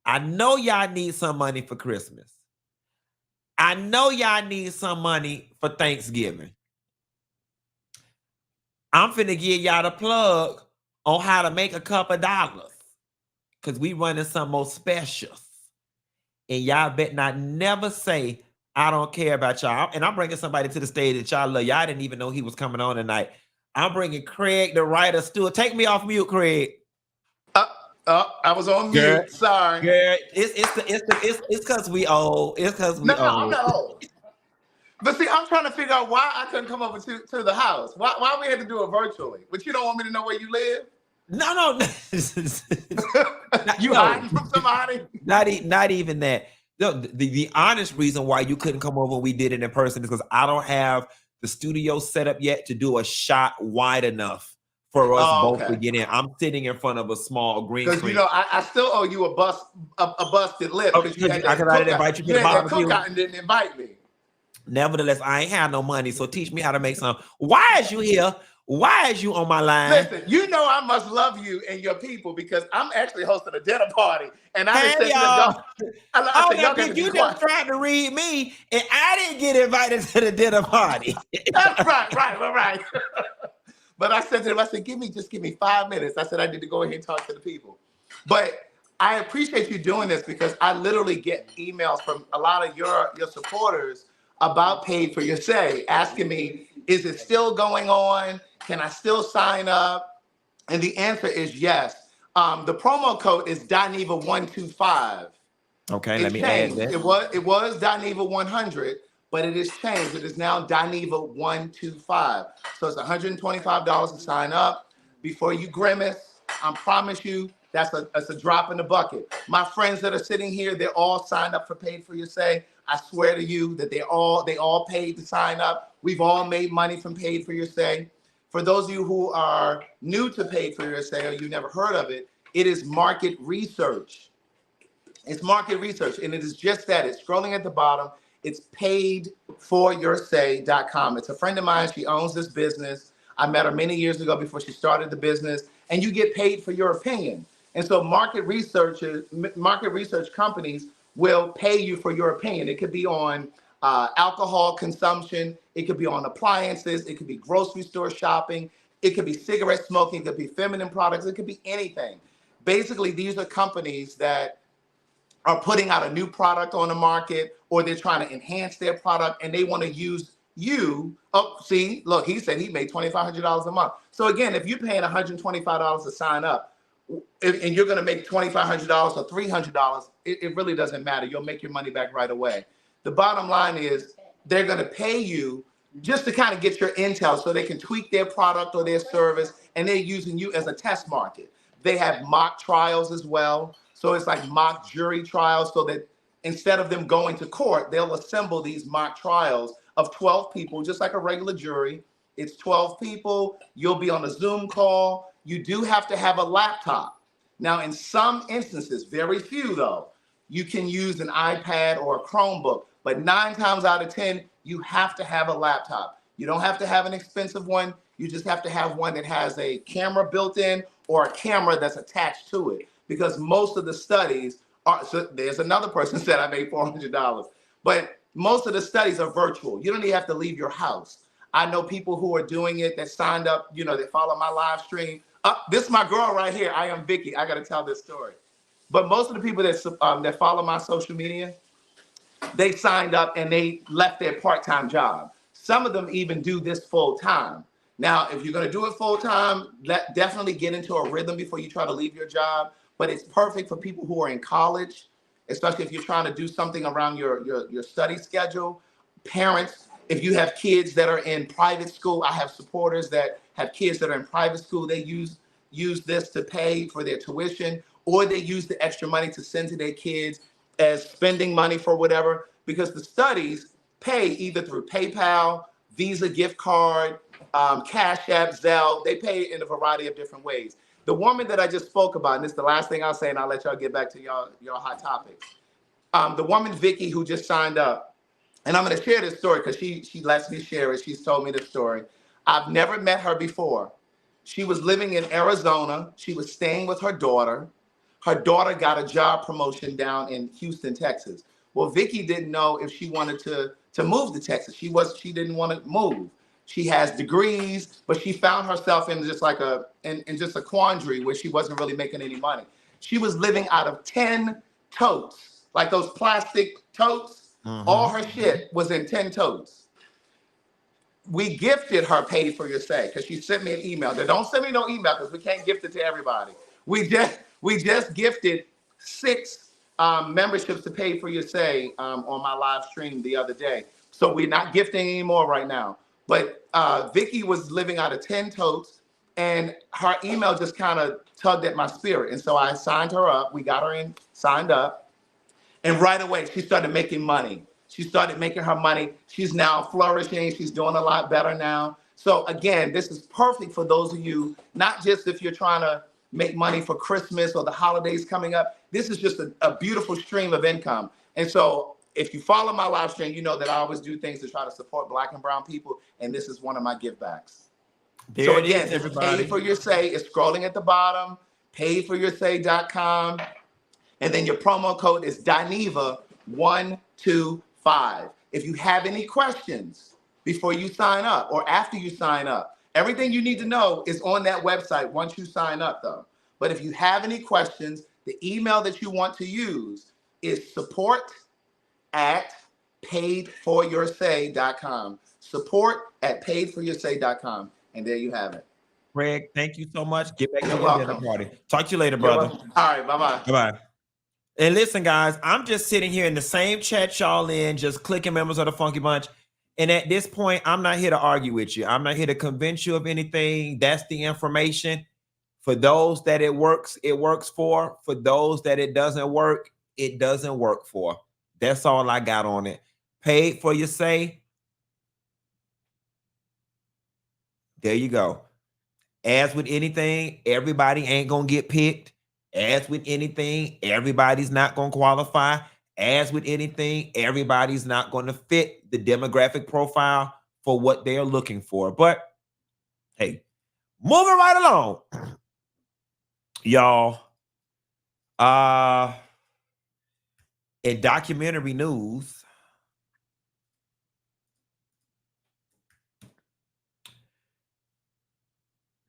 I know y'all need some money for Christmas. I know y'all need some money for Thanksgiving. I'm finna give y'all the plug on how to make a couple dollars, because we running some more specials. And y'all bet not never say, I don't care about y'all. And I'm bringing somebody to the stage that y'all love. Y'all didn't even know he was coming on tonight. I'm bringing Craig, the writer, Stewart. Take me off mute, Craig. I was on mute. Girl, Sorry. Girl, it's because we old. It's because we old. I'm not old. But see, I'm trying to figure out why I couldn't come over to the house. Why we had to do it virtually? But you don't want me to know where you live? No. You hiding from somebody? Not even that. No, the honest reason why you couldn't come over when we did it in person is because I don't have the studio set up yet to do a shot wide enough for us both to get in. I'm sitting in front of a small green screen. Because I still owe you a busted lip. I didn't invite you to the barbecue. Cookout and didn't invite me. Nevertheless, I ain't had no money, so teach me how to make some. Why is you here? Why is you on my line? Listen, you know I must love you and your people because I'm actually hosting a dinner party, and I didn't say y'all. You just tried to read me, and I didn't get invited to the dinner party. That's right. But I said to them, I said, just give me 5 minutes. I said I need to go ahead and talk to the people. But I appreciate you doing this because I literally get emails from a lot of your supporters about Paid for Your Say, asking me, is it still going on? Can I still sign up? And the answer is yes. The promo code is Dineva125. Okay, let me add that. It was Dineva 100, but it is changed. It is now Dineva 125. So it's $125 to sign up. Before you grimace, I promise you, that's a drop in the bucket. My friends that are sitting here, they're all signed up for Paid for Your Say. I swear to you that they all paid to sign up. We've all made money from Paid for Your Say. For those of you who are new to Paid for Your Say or you never heard of it, it is market research. It's market research, and it is just that. It's scrolling at the bottom. It's paidforyoursay.com. It's a friend of mine. She owns this business. I met her many years ago before she started the business, and you get paid for your opinion. And so market research companies will pay you for your opinion. It could be on alcohol consumption. It could be on appliances. It could be grocery store shopping. It could be cigarette smoking. It could be feminine products. It could be anything. Basically, these are companies that are putting out a new product on the market, or they're trying to enhance their product, and they want to use you. Oh, see, look, he said he made $2,500 a month. So again, if you're paying $125 to sign up, and you're going to make $2,500 or $300, it really doesn't matter. You'll make your money back right away. The bottom line is they're going to pay you just to kind of get your intel so they can tweak their product or their service, and they're using you as a test market. They have mock trials as well. So it's like mock jury trials, so that instead of them going to court, they'll assemble these mock trials of 12 people, just like a regular jury. It's 12 people. You'll be on a Zoom call. You do have to have a laptop. Now, in some instances, very few though, you can use an iPad or a Chromebook, but 9 times out of 10, you have to have a laptop. You don't have to have an expensive one. You just have to have one that has a camera built in or a camera that's attached to it. Because most of the studies are, so there's another person said I made $400, but most of the studies are virtual. You don't even have to leave your house. I know people who are doing it that signed up, you know, that follow my live stream. This is my girl right here. I am Vicky. I got to tell this story. But most of the people that follow my social media, they signed up and they left their part-time job. Some of them even do this full time. Now, if you're going to do it full time, definitely get into a rhythm before you try to leave your job. But it's perfect for people who are in college, especially if you're trying to do something around your study schedule. Parents, if you have kids that are in private school, I have supporters that have kids that are in private school. They use this to pay for their tuition, or they use the extra money to send to their kids as spending money for whatever, because the studies pay either through PayPal, Visa gift card, Cash App, Zelle. They pay in a variety of different ways. The woman that I just spoke about, and this is the last thing I'll say, and I'll let y'all get back to your hot topics. The woman, Vicky, who just signed up, and I'm going to share this story because she lets me share it. She's told me the story. I've never met her before. She was living in Arizona. She was staying with her daughter. Her daughter got a job promotion down in Houston, Texas. Well, Vicky didn't know if she wanted to move to Texas. She didn't want to move. She has degrees, but she found herself in just like a quandary where she wasn't really making any money. She was living out of 10 totes, like those plastic totes. All her shit was in 10 totes. We gifted her Paid for Your Say because she sent me an email. Now, don't send me no email because we can't gift it to everybody. We just gifted 6 memberships to Paid for Your Say on my live stream the other day. So we're not gifting anymore right now. But Vicky was living out of 10 totes, and her email just kind of tugged at my spirit. And so I signed her up. We got her in, signed up. And right away, she started making money. She started making her money. She's now flourishing. She's doing a lot better now. So again, this is perfect for those of you, not just if you're trying to make money for Christmas or the holidays coming up. This is just a beautiful stream of income. And so if you follow my live stream, you know that I always do things to try to support Black and brown people, and this is one of my give backs. So again, it's Paid for Your Say. It's scrolling at the bottom, paidforyoursay.com, and then your promo code is Dineva125. If you have any questions before you sign up or after you sign up, everything you need to know is on that website once you sign up, though. But if you have any questions, the email that you want to use is support@paidforyoursay.com. Support@paidforyoursay.com. And there you have it. Greg, thank you so much. Get back to You're the dinner welcome. party. Talk to you later, brother. All right, bye-bye. Bye-bye. And listen, guys, I'm just sitting here in the same chat y'all in, just clicking members of the Funky Bunch. And at this point, I'm not here to argue with you. I'm not here to convince you of anything. That's the information. For those that it works for. For those that it doesn't work for. That's all I got on it. Paid for your say. There you go. As with anything, everybody ain't gonna get picked. As with anything, everybody's not gonna qualify. As with anything, everybody's not gonna fit the demographic profile for what they're looking for. But hey, moving right along, y'all. In documentary news,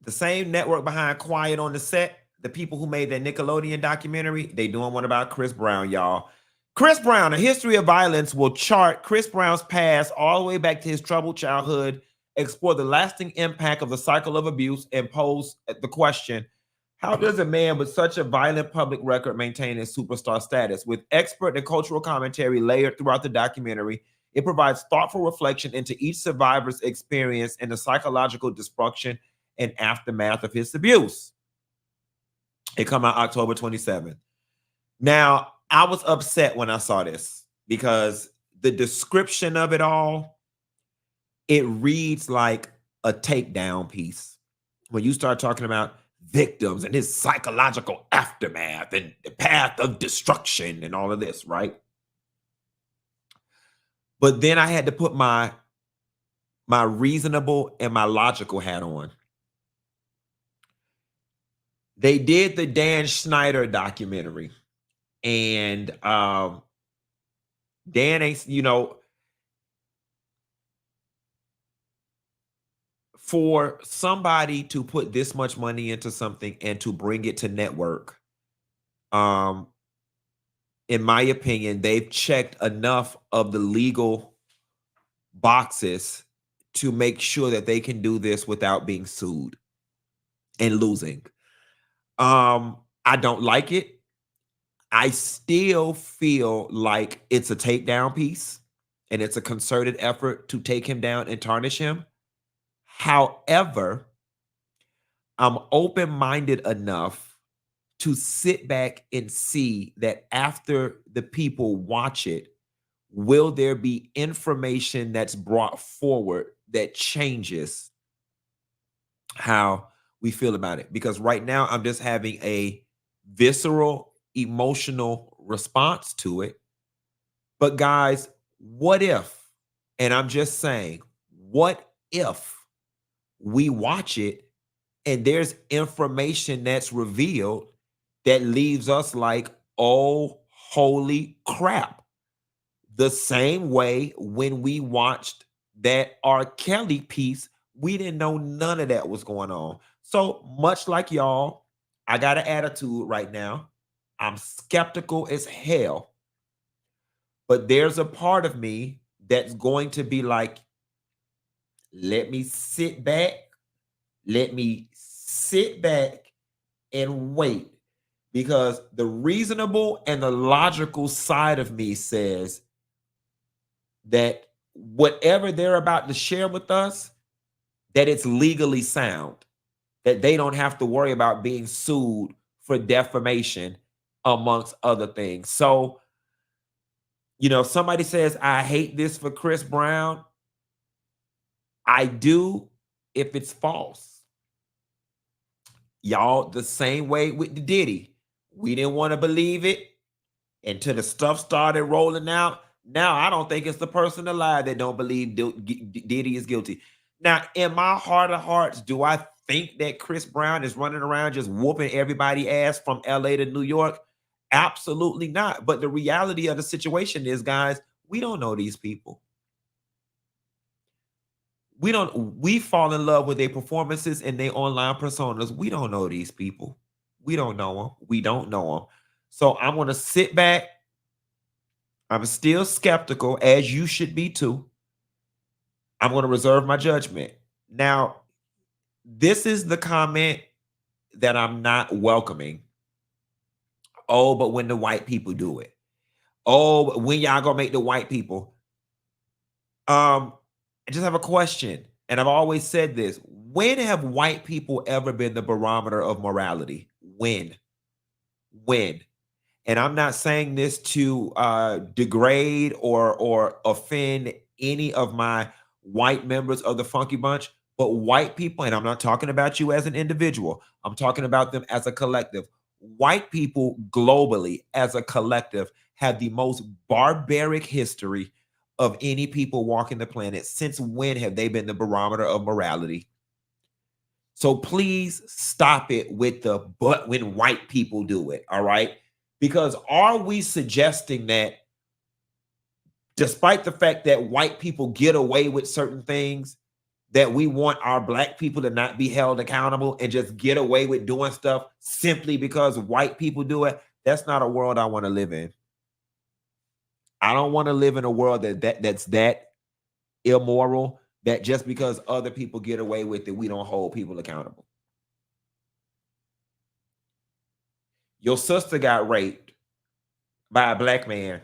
the same network behind Quiet on the Set, the people who made that Nickelodeon documentary, they doing one about Chris Brown, y'all. Chris Brown, A History of Violence, will chart Chris Brown's past all the way back to his troubled childhood, explore the lasting impact of the cycle of abuse, and pose the question, how does a man with such a violent public record maintain his superstar status? With expert and cultural commentary layered throughout the documentary, it provides thoughtful reflection into each survivor's experience and the psychological destruction and aftermath of his abuse. It come out October 27th. Now, I was upset when I saw this because the description of it all, it reads like a takedown piece. When you start talking about victims and his psychological aftermath and the path of destruction and all of this, right? But then I had to put my reasonable and my logical hat on. They did the Dan Schneider documentary, and Dan ain't, for somebody to put this much money into something and to bring it to network, in my opinion, they've checked enough of the legal boxes to make sure that they can do this without being sued and losing. I don't like it. I still feel like it's a takedown piece and it's a concerted effort to take him down and tarnish him. However, I'm open-minded enough to sit back and see that after the people watch it, will there be information that's brought forward that changes how we feel about it? Because right now I'm just having a visceral, emotional response to it. But guys, what if, and I'm just saying, what if we watch it and there's information that's revealed that leaves us like, oh, holy crap. The same way when we watched that R. Kelly piece, we didn't know none of that was going on. So much like y'all, I got an attitude right now. I'm skeptical as hell. But there's a part of me that's going to be like, let me sit back. Let me sit back and wait. Because the reasonable and the logical side of me says that whatever they're about to share with us, that it's legally sound, that they don't have to worry about being sued for defamation, amongst other things. So, somebody says, I hate this for Chris Brown. I do if it's false. Y'all, the same way with the Diddy. We didn't want to believe it until the stuff started rolling out. Now, I don't think it's the person alive that don't believe Diddy is guilty. Now, in my heart of hearts, do I think that Chris Brown is running around just whooping everybody's ass from LA to New York? Absolutely not. But the reality of the situation is, guys, we don't know these people. We fall in love with their performances and their online personas. We don't know these people. We don't know them. We don't know them. So I'm going to sit back. I'm still skeptical, as you should be too. I'm going to reserve my judgment. Now, this is the comment that I'm not welcoming. Oh, but when the white people do it. Oh, when y'all gonna make the white people? I just have a question, and I've always said this. When have white people ever been the barometer of morality? When? And I'm not saying this to degrade or offend any of my white members of the Funky Bunch, but white people, and I'm not talking about you as an individual, I'm talking about them as a collective. White people globally as a collective have the most barbaric history of any people walking the planet. Since when have they been the barometer of morality? So please stop it with the but when white people do it, all right? Because are we suggesting that despite the fact that white people get away with certain things, that we want our black people to not be held accountable and just get away with doing stuff simply because white people do it? That's not a world I want to live in. I don't want to live in a world that's that immoral, that just because other people get away with it, we don't hold people accountable. Your sister got raped by a black man.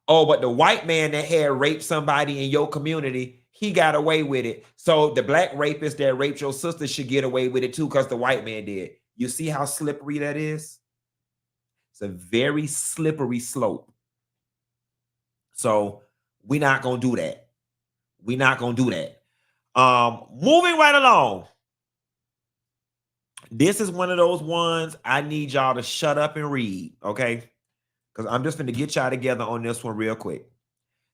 Oh, but the white man that had raped somebody in your community, he got away with it. So the black rapist that raped your sister should get away with it too because the white man did. You see how slippery that is? It's a very slippery slope. So we're not going to do that. We're not going to do that. Moving right along. This is one of those ones I need y'all to shut up and read, okay? Because I'm just going to get y'all together on this one real quick.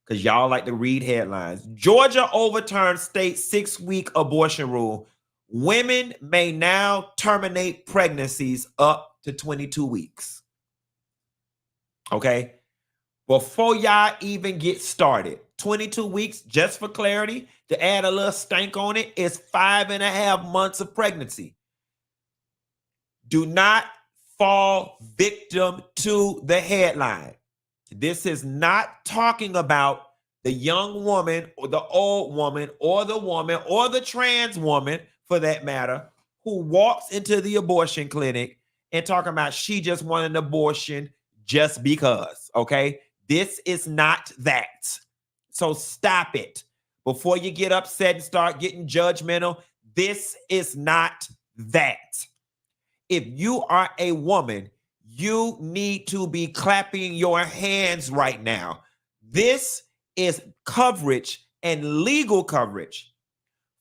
Because y'all like to read headlines. Georgia overturned state 6-week abortion rule. Women may now terminate pregnancies up to 22 weeks. Okay? Before y'all even get started, 22 weeks, just for clarity, to add a little stank on it, is 5.5 months of pregnancy. Do not fall victim to the headline. This is not talking about the young woman or the old woman or the trans woman, for that matter, who walks into the abortion clinic and talking about she just wanted an abortion just because, okay? This is not that. So stop it. Before you get upset and start getting judgmental, this is not that. If you are a woman, you need to be clapping your hands right now. This is coverage and legal coverage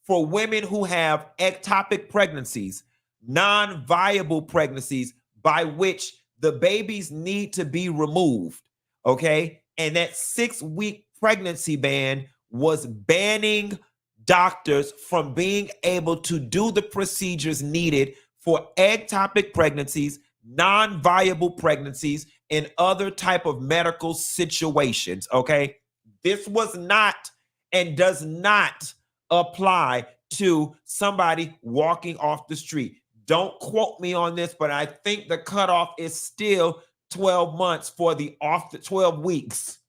for women who have ectopic pregnancies, non-viable pregnancies by which the babies need to be removed, okay? And that 6-week pregnancy ban was banning doctors from being able to do the procedures needed for ectopic pregnancies, non-viable pregnancies, and other type of medical situations, okay? This was not and does not apply to somebody walking off the street. Don't quote me on this, but I think the cutoff is still 12 months for the 12 weeks,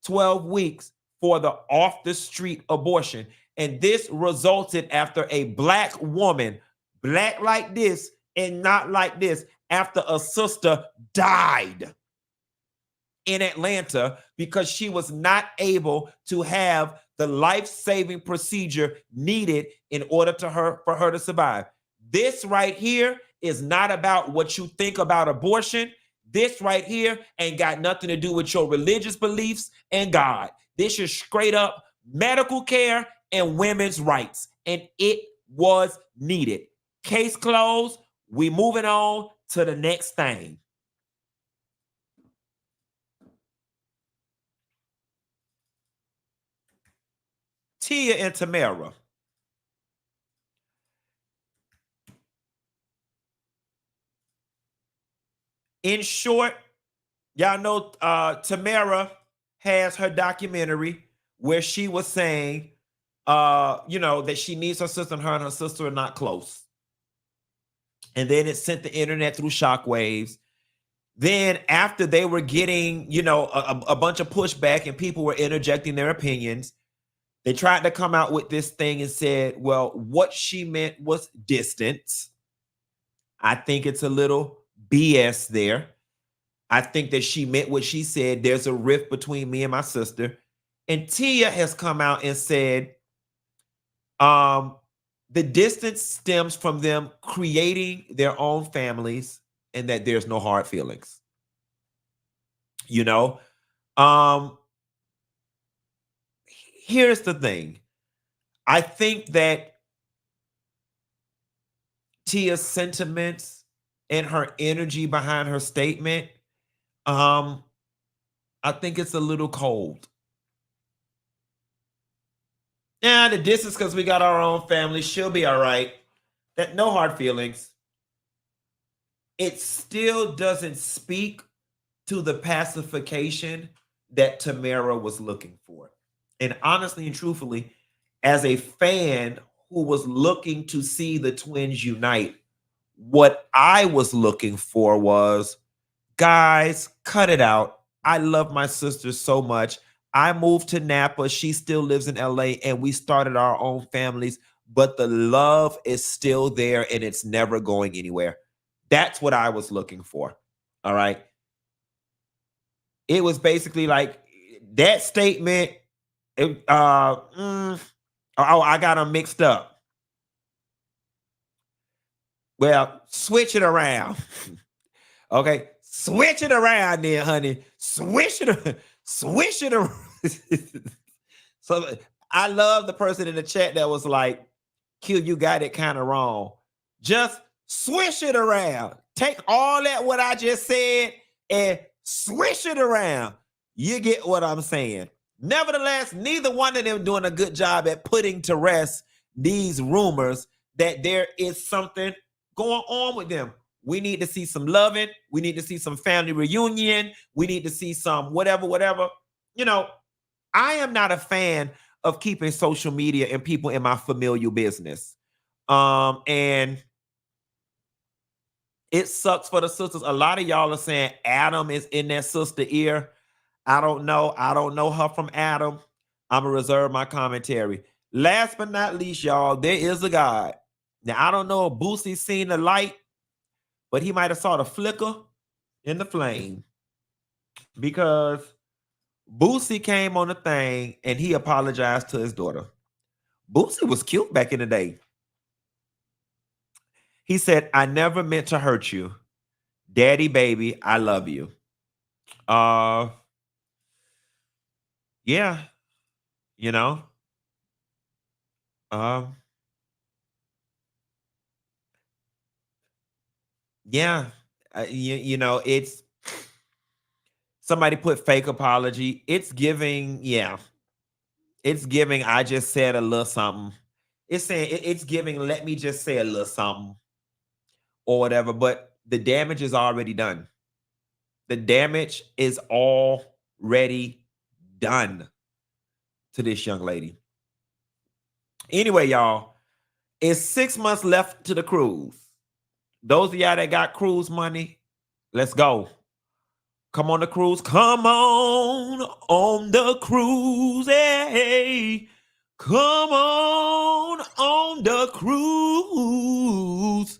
12 weeks for the off the street abortion. And this resulted after a black woman, black like this and not like this, after a sister died in Atlanta because she was not able to have the life-saving procedure needed in order for her to survive. This right here is not about what you think about abortion. This right here ain't got nothing to do with your religious beliefs and God. This is straight up medical care and women's rights, and it was needed. Case closed. We moving on to the next thing. Tia and Tamera. In short, y'all know Tamera has her documentary where she was saying, that she needs her sister, and her and her sister are not close. And then it sent the internet through shockwaves. Then after they were getting, a bunch of pushback and people were interjecting their opinions, they tried to come out with this thing and said, well, what she meant was distance. I think it's a little BS there. I think that she meant what she said. There's a rift between me and my sister. And Tia has come out and said, The distance stems from them creating their own families and that there's no hard feelings. You know, here's the thing. I think that Tia's sentiments and her energy behind her statement, I think it's a little cold. Yeah, the distance because we got our own family. She'll be all right. That no hard feelings. It still doesn't speak to the pacification that Tamera was looking for. And honestly and truthfully, as a fan who was looking to see the twins unite, what I was looking for was, guys, cut it out. I love my sister so much. I moved to Napa. She still lives in LA, and we started our own families, but the love is still there and it's never going anywhere. That's what I was looking for. All right. It was basically like that statement. I got them mixed up. Well, switch it around. Okay. Switch it around there, honey. Switch it around. So I love the person in the chat that was like, Q, you got it kind of wrong. Just swish it around. Take all that what I just said and swish it around. You get what I'm saying. Nevertheless, neither one of them doing a good job at putting to rest these rumors that there is something going on with them. We need to see some loving. We need to see some family reunion. We need to see some whatever. You know, I am not a fan of keeping social media and people in my familial business. And it sucks for the sisters. A lot of y'all are saying Adam is in that sister ear. I don't know. I don't know her from Adam. I'm going to reserve my commentary. Last but not least, y'all, there is a God. Now, I don't know if Boosie seen the light, but he might have saw the flicker in the flame because Boosie came on the thing and he apologized to his daughter. Boosie was cute back in the day. He said, I never meant to hurt you. Daddy, baby, I love you. Yeah, you know. Yeah, you know, it's somebody put fake apology. It's giving, yeah. It's giving, I just said a little something. It's saying, it's giving, let me just say a little something or whatever, but the damage is already done. The damage is already done to this young lady. Anyway, y'all, it's 6 months left to the cruise. Those of y'all that got cruise money, let's go. Come on the cruise. Come on the cruise. Hey. Come on the cruise.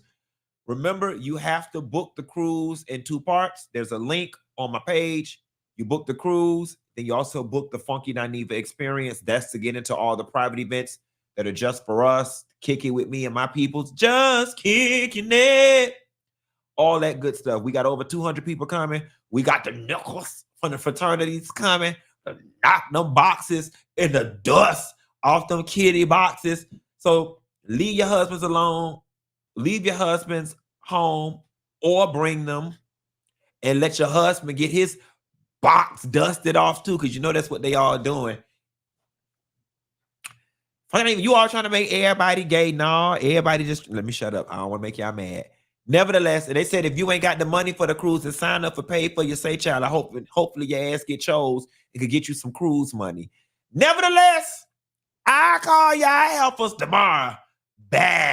Remember, you have to book the cruise in 2 parts. There's a link on my page. You book the cruise, then you also book the Funky Dineva experience. That's to get into all the private events that are just for us. Kick it with me and my peoples. Just kicking it. All that good stuff. We got over 200 people coming. We got the knuckles from the fraternities coming. Knock them boxes in the dust off them kitty boxes. So leave your husbands alone. Leave your husbands home or bring them and let your husband get his box dusted off too, because you know that's what they all doing. You all trying to make everybody gay? No, everybody just, let me shut up. I don't want to make y'all mad. Nevertheless, they said if you ain't got the money for the cruise and sign up for Pay for Your Say Child, hopefully your ass get chose. It could get you some cruise money. Nevertheless, I call y'all helpers tomorrow. Bad.